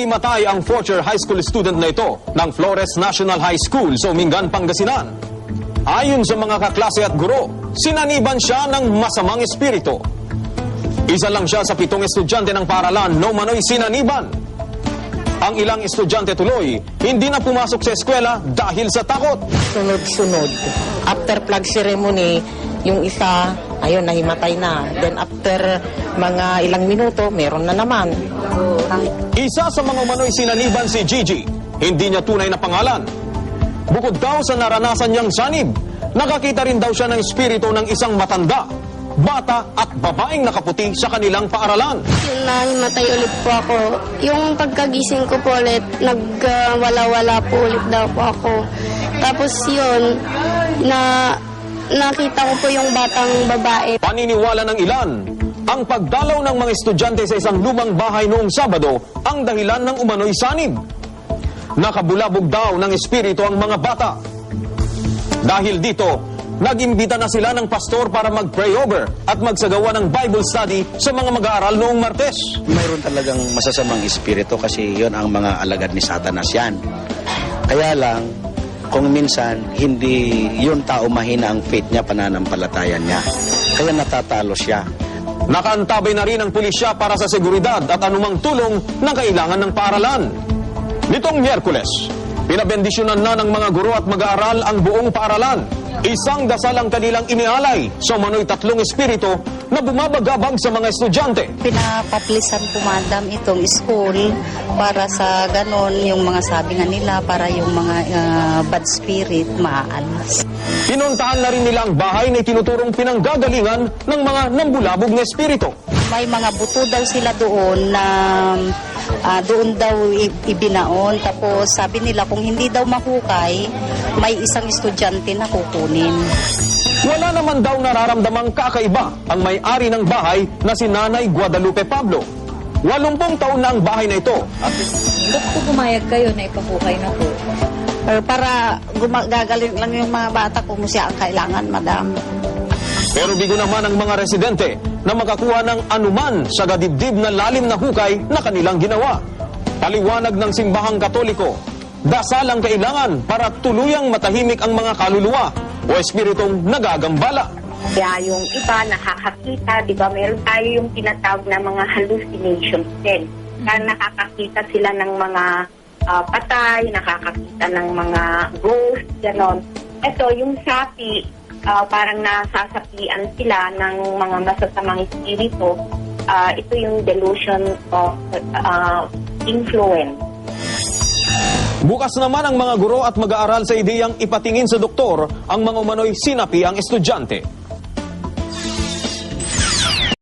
Nahimatay ang fourth-year high school student na ito ng Flores National High School sa Umingan, Pangasinan. Ayon sa mga kaklase at guro, sinaniban siya ng masamang espiritu. Isa lang siya sa 7 estudyante ng paaralan na umano'y sinaniban. Ang ilang estudyante tuloy, hindi na pumasok sa eskwela dahil sa takot. Sunod-sunod. After flag ceremony, yung isa, ayun, nahimatay na. Then after mga ilang minuto, meron na naman. Isa sa mga umano'y sinaniban si Gigi. Hindi niya tunay na pangalan. Bukod daw sa naranasan niyang sanib, nakakita rin daw siya ng espiritu ng isang matanda, bata at babaeng nakaputi sa kanilang paaralan. Yung nahimatay ulit po ako, yung pagkagising ko po ulit, nagwala-wala po ulit daw po ako. Tapos yun, nakita ko po yung batang babae. Paniniwala ng ilan, ang pagdalaw ng mga estudyante sa isang lumang bahay noong Sabado ang dahilan ng umano'y sanib. Nakabulabog daw ng espiritu ang mga bata. Dahil dito, nag-imbita na sila ng pastor para mag-pray over at magsagawa ng Bible study sa mga mag-aaral noong Martes. Mayroon talagang masasamang espiritu kasi yon ang mga alagad ni Satanas yan. Kaya lang, kung minsan, hindi yung tao mahina ang faith niya, pananampalataya niya. Kaya natatalo siya. Nakaantabay na rin ang pulisya para sa seguridad at anumang tulong na kailangan ng paaralan. Nitong Miyerkules, pinabendisyonan na ng mga guro at mag-aaral ang buong paaralan. Isang dasal ang kanilang inialay sa umano'y 3 espiritu na bumabagabag sa mga estudyante. Pinapaplisan po, madam, itong school para sa ganon, yung mga sabi nga nila, para yung mga bad spirit maaalas. Pinuntahan na rin nila ang bahay na tinuturong pinanggagalingan ng mga nambulabog na espiritu. May mga buto daw sila doon na doon daw ibinaon. Tapos sabi nila kung hindi daw mahukay, may isang estudyante na kukunin. Wala naman daw nararamdamang kakaiba ang may-ari ng bahay na si Nanay Guadalupe Pablo. 80 taon na ang bahay na ito. Ba't po pumayag kayo na ipahukay na po? Para gagaling lang yung mga bata kung siya ang kailangan, madam. Pero bigo naman ang mga residente na makakuha ng anuman sa gadibdib na lalim na hukay na kanilang ginawa. Paliwanag ng simbahang Katoliko, dasal ang kailangan para tuluyang matahimik ang mga kaluluwa o espiritong nagagambala. Kaya yung iba nakakakita, di ba, meron tayo yung tinatawag na mga hallucinations din. Kaya nakakakita sila ng mga patay, nakakakita ng mga ghost, gano'n. Ito, yung sapi, parang nasasapian sila ng mga masasamang espiritu. Ito yung delusion of influence. Bukas naman ang mga guro at mag-aaral sa ideyang ipatingin sa doktor ang mga umano'y sinapi ang estudyante.